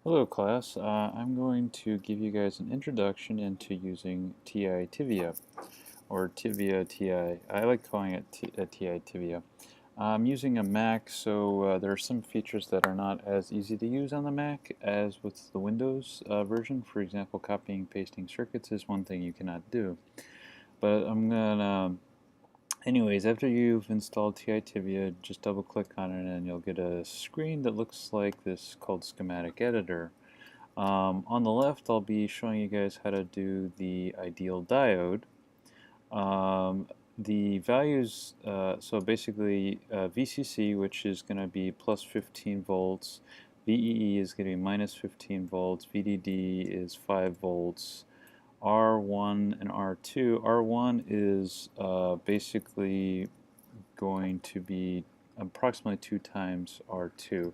Hello class, I'm going to give you guys an introduction into using TI Tibia, or Tibia TI. I like calling it TI Tibia. I'm using a Mac, so there are some features that are not as easy to use on the Mac as with the Windows version. For example, copying and pasting circuits is one thing you cannot do. But I'm gonna Anyways, after you've installed TI Tibia, just double click on it and you'll get a screen that looks like this called Schematic Editor. On the left, I'll be showing you guys how to do the Ideal Diode. The values, so basically VCC, which is going to be plus 15 volts, VEE is going to be minus 15 volts, VDD is 5 volts, R1 and R2. R1 is basically going to be approximately 2 times R2.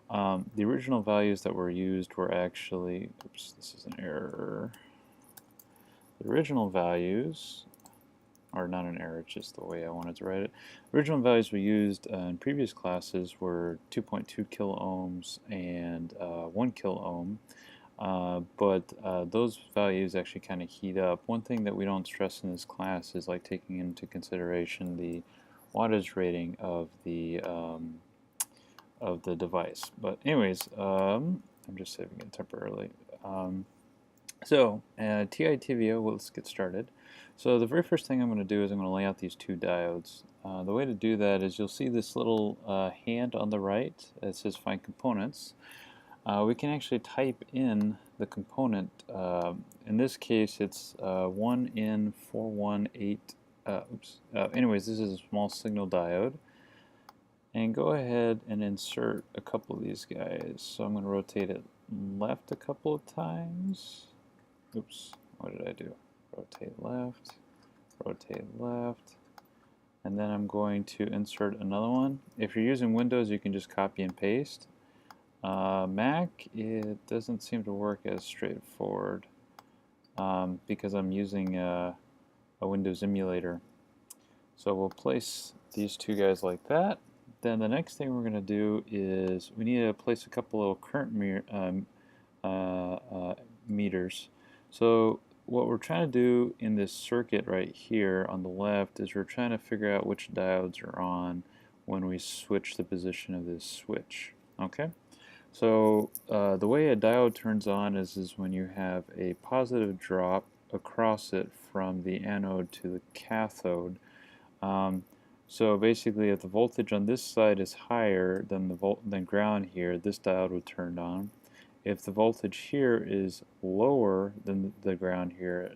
The original values that were used were actually, oops, this is an error. The original values are not an error, it's just the way I wanted to write it. Original values we used in previous classes were 2.2 kilo ohms and 1 kilo ohm. But those values actually kind of heat up. One thing that we don't stress in this class is like taking into consideration the wattage rating of the device. But anyways, I'm just saving it temporarily. TI Tibia, well, let's get started. So the very first thing I'm going to do is I'm going to lay out these two diodes. The way to do that is you'll see this little hand on the right that says Find Components. We can actually type in the component. In this case, it's 1N418. Anyways, this is a small signal diode. And go ahead and insert a couple of these guys. So I'm going to rotate it left a couple of times. Oops, what did I do? Rotate left, and then I'm going to insert another one. If you're using Windows, you can just copy and paste. Mac, it doesn't seem to work as straightforward because I'm using a Windows emulator. So we'll place these two guys like that. Then the next thing we're going to do is we need to place a couple of current meters. So what we're trying to do in this circuit right here on the left is we're trying to figure out which diodes are on when we switch the position of this switch. Okay? So the way a diode turns on is when you have a positive drop across it from the anode to the cathode. So basically, if the voltage on this side is higher than ground here, this diode would turn on. If the voltage here is lower than the ground here,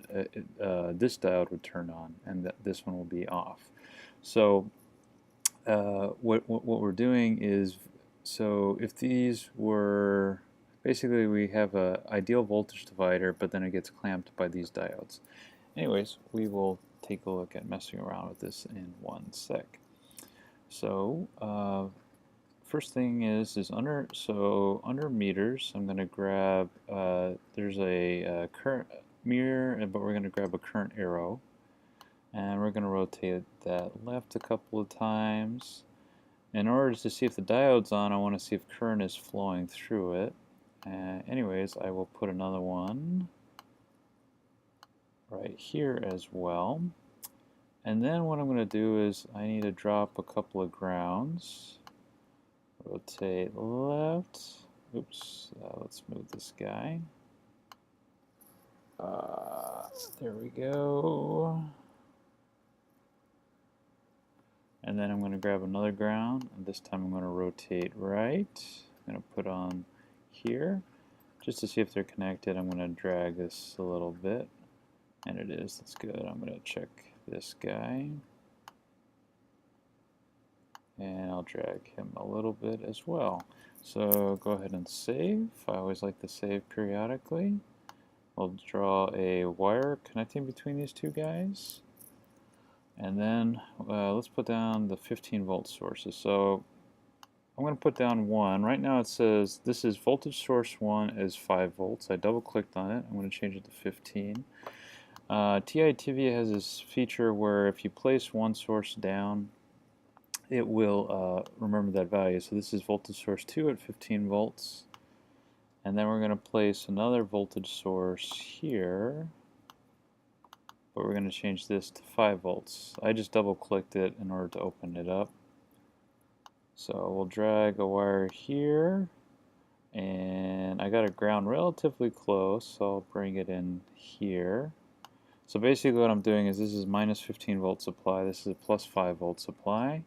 this diode would turn on, and this one will be off. So what we're doing is, so if these were, basically we have a ideal voltage divider, but then it gets clamped by these diodes. Anyways, we will take a look at messing around with this in one sec. So first thing is under meters, I'm going to grab, there's a current mirror, but we're going to grab a current arrow, and we're going to rotate that left a couple of times. In order to see if the diode's on, I want to see if current is flowing through it. Anyways, I will put another one right here as well. And then what I'm going to do is I need to drop a couple of grounds. Rotate left. Oops, let's move this guy. There we go. And then I'm going to grab another ground, and this time I'm going to rotate right. I'm going to put on here. Just to see if they're connected, I'm going to drag this a little bit. And it is, that's good. I'm going to check this guy. And I'll drag him a little bit as well. So go ahead and save. I always like to save periodically. I'll draw a wire connecting between these two guys. And then let's put down the 15 volt sources. So I'm going to put down one. Right now it says this is voltage source 1 is 5 volts. I double clicked on it. I'm going to change it to 15. TI Tibia has this feature where if you place one source down, it will remember that value. So this is voltage source 2 at 15 volts. And then we're going to place another voltage source here, but we're going to change this to 5 volts. I just double clicked it in order to open it up. So we'll drag a wire here, and I got a ground relatively close, so I'll bring it in here. So basically what I'm doing is this is minus 15 volt supply, this is a plus 5 volt supply.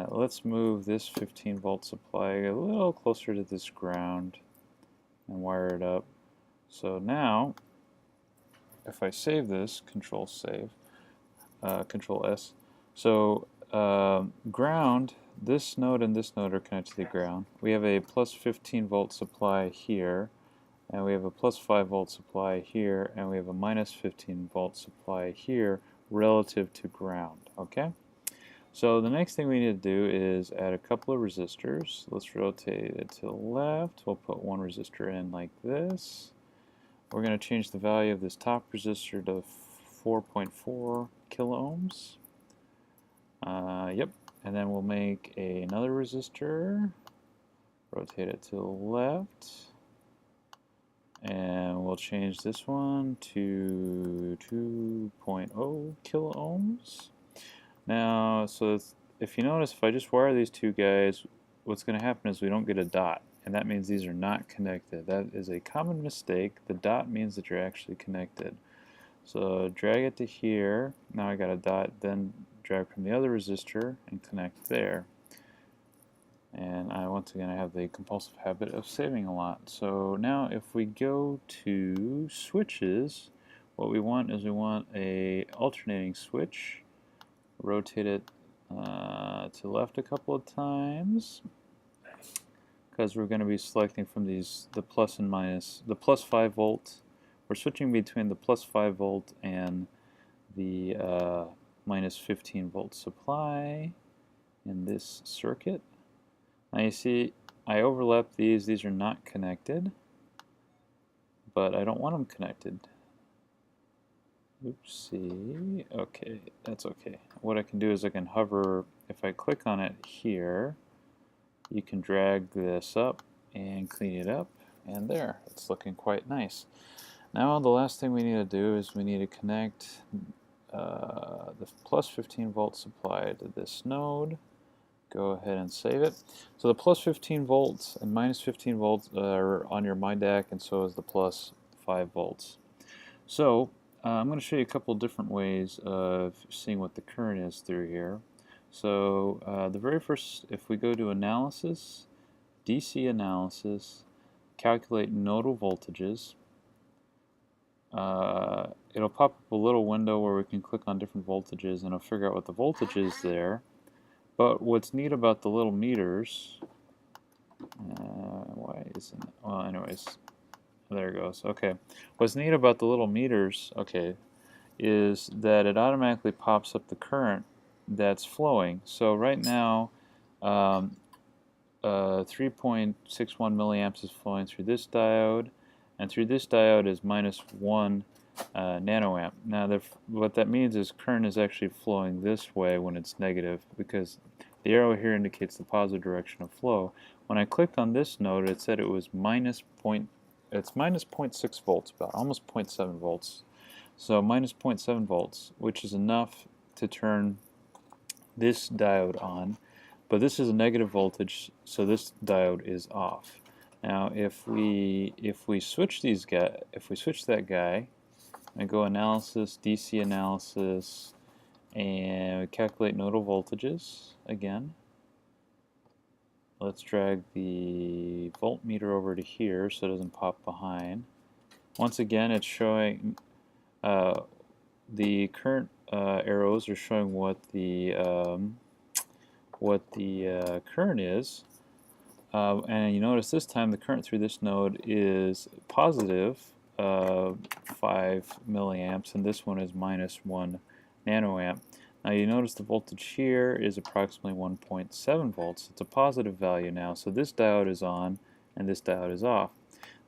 Let's move this 15 volt supply a little closer to this ground and wire it up. So now, if I save this, Control Save, Control S. So ground, this node and this node are connected to the ground. We have a plus 15 volt supply here, and we have a plus 5 volt supply here, and we have a minus 15 volt supply here relative to ground. Okay? So the next thing we need to do is add a couple of resistors. Let's rotate it to the left. We'll put one resistor in like this. We're going to change the value of this top resistor to 4.4 kilo ohms. Yep. And then we'll make another resistor. Rotate it to the left. And we'll change this one to 2.0 kilo ohms. Now, so if you notice, if I just wire these two guys, what's going to happen is we don't get a dot, and that means these are not connected. That is a common mistake. The dot means that you're actually connected. So drag it to here. Now I got a dot, then drag from the other resistor and connect there. And once again, I have the compulsive habit of saving a lot. So now if we go to switches, what we want is we want a alternating switch. Rotate it to left a couple of times because we're going to be selecting from these the plus and minus, the plus 5 volt. We're switching between the plus 5 volt and the minus 15 volt supply in this circuit. Now you see I overlap these are not connected, but I don't want them connected. Oopsie. Okay, that's okay. What I can do is I can hover, if I click on it here, you can drag this up and clean it up, and there, it's looking quite nice. Now the last thing we need to do is we need to connect the plus 15 volt supply to this node. Go ahead and save it. So the plus 15 volts and minus 15 volts are on your MyDAC, and so is the plus 5 volts. So I'm going to show you a couple different ways of seeing what the current is through here. So the very first, if we go to Analysis, DC Analysis, Calculate Nodal Voltages, it'll pop up a little window where we can click on different voltages and it'll figure out what the voltage is there. But what's neat about the little meters, why isn't it? Well, anyways. There it goes. Okay. What's neat about the little meters, okay, is that it automatically pops up the current that's flowing. So right now, 3.61 milliamps is flowing through this diode, and through this diode is minus 1 nanoamp. Now, what that means is current is actually flowing this way when it's negative, because the arrow here indicates the positive direction of flow. When I clicked on this node, it said it was minus 0.6 volts, about almost 0.7 volts. So minus 0.7 volts, which is enough to turn this diode on. But this is a negative voltage, so this diode is off. Now, if we switch that guy, and go Analysis, DC Analysis, and calculate nodal voltages again. Let's drag the voltmeter over to here so it doesn't pop behind. Once again, it's showing the current arrows are showing what the current is. And you notice this time the current through this node is positive 5 milliamps, and this one is minus 1 nanoamp. Now you notice the voltage here is approximately 1.7 volts. It's a positive value now, so this diode is on and this diode is off.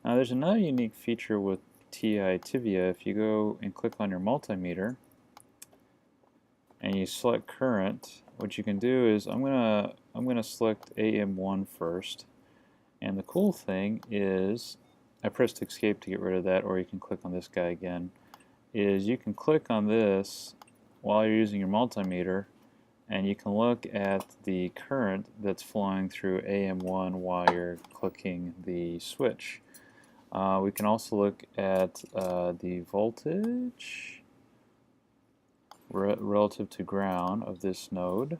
Now there's another unique feature with TI Tibia. If you go and click on your multimeter and you select current, what you can do is I'm gonna select AM1 first, And the cool thing is, I pressed escape to get rid of that, or you can click on this guy again, is you can click on this while you're using your multimeter, and you can look at the current that's flowing through AM1 while you're clicking the switch. We can also look at the voltage relative to ground of this node.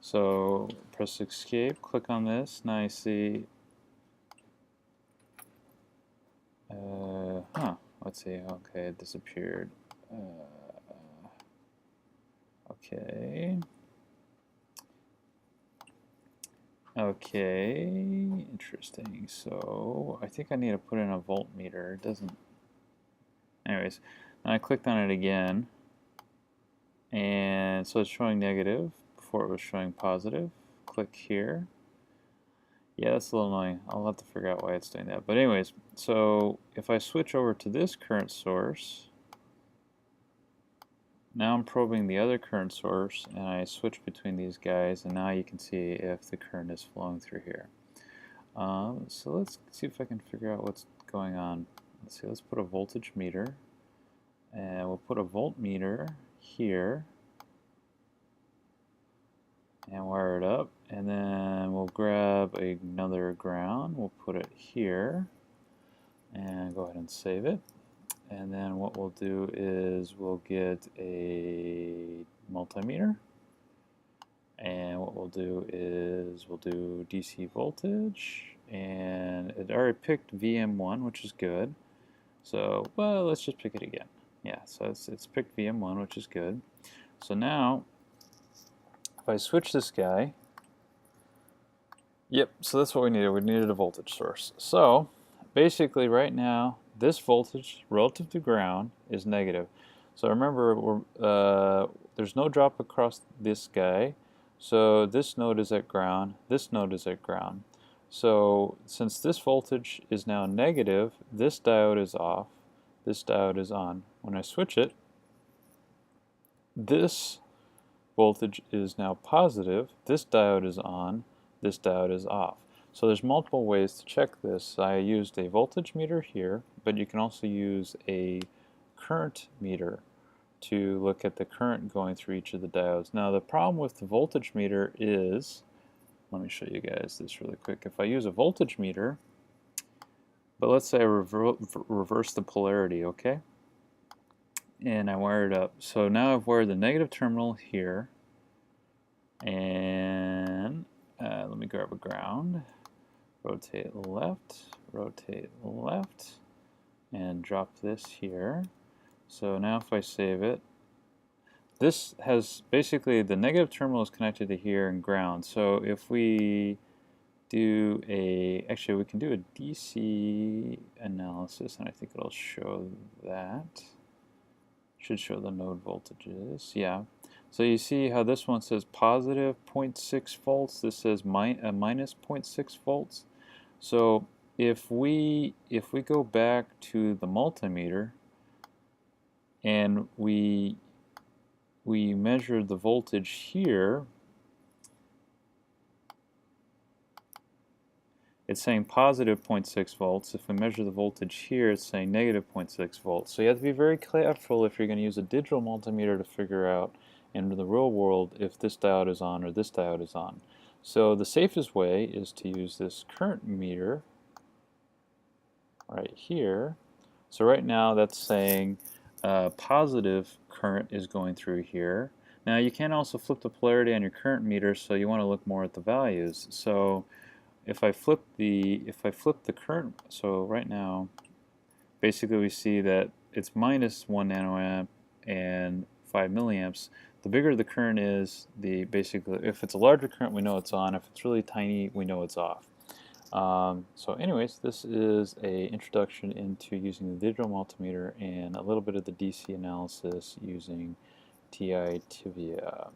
So press escape, click on this, now you see, let's see, okay, it disappeared. Okay. Okay, interesting. So I think I need to put in a voltmeter. It doesn't. Anyways, then I clicked on it again, and so it's showing negative before it was showing positive. Click here. Yeah, that's a little annoying. I'll have to figure out why it's doing that. But anyways, so if I switch over to this current source, now I'm probing the other current source, and I switch between these guys, and now you can see if the current is flowing through here. So let's see if I can figure out what's going on. Let's see, let's put a voltage meter, and we'll put a voltmeter here, and wire it up, and then we'll grab another ground, we'll put it here, and go ahead and save it. And then what we'll do is we'll get a multimeter, and what we'll do is we'll do DC voltage, and it already picked VM1, which is good. So, well, let's just pick it again. Yeah, so it's picked VM1, which is good. So now, if I switch this guy, yep, so that's what we needed. We needed a voltage source. So, basically right now, this voltage relative to ground is negative. So remember, there's no drop across this guy. So this node is at ground, this node is at ground. So since this voltage is now negative, this diode is off, this diode is on. When I switch it, this voltage is now positive, this diode is on, this diode is off. So there's multiple ways to check this. I used a voltage meter here, but you can also use a current meter to look at the current going through each of the diodes. Now the problem with the voltage meter is, let me show you guys this really quick. If I use a voltage meter, but let's say I reverse the polarity, okay? And I wire it up. So now I've wired the negative terminal here, and let me grab a ground. Rotate left, and drop this here. So now if I save it, this has basically the negative terminal is connected to here and ground. So if we do actually we can do a DC analysis, and I think it'll show that. Should show the node voltages, yeah. So you see how this one says positive 0.6 volts, this says minus 0.6 volts. So if we go back to the multimeter and we measure the voltage here, it's saying positive 0.6 volts. If we measure the voltage here, it's saying negative 0.6 volts. So you have to be very careful if you're going to use a digital multimeter to figure out in the real world if this diode is on or this diode is on. So the safest way is to use this current meter right here. So right now that's saying positive current is going through here. Now you can also flip the polarity on your current meter, so you want to look more at the values. So if I flip the current, so right now basically we see that it's minus 1 nanoamp and 5 milliamps. The bigger the current is, basically if it's a larger current we know it's on, if it's really tiny we know it's off. So anyways, this is an introduction into using the digital multimeter and a little bit of the DC analysis using TI Tivia.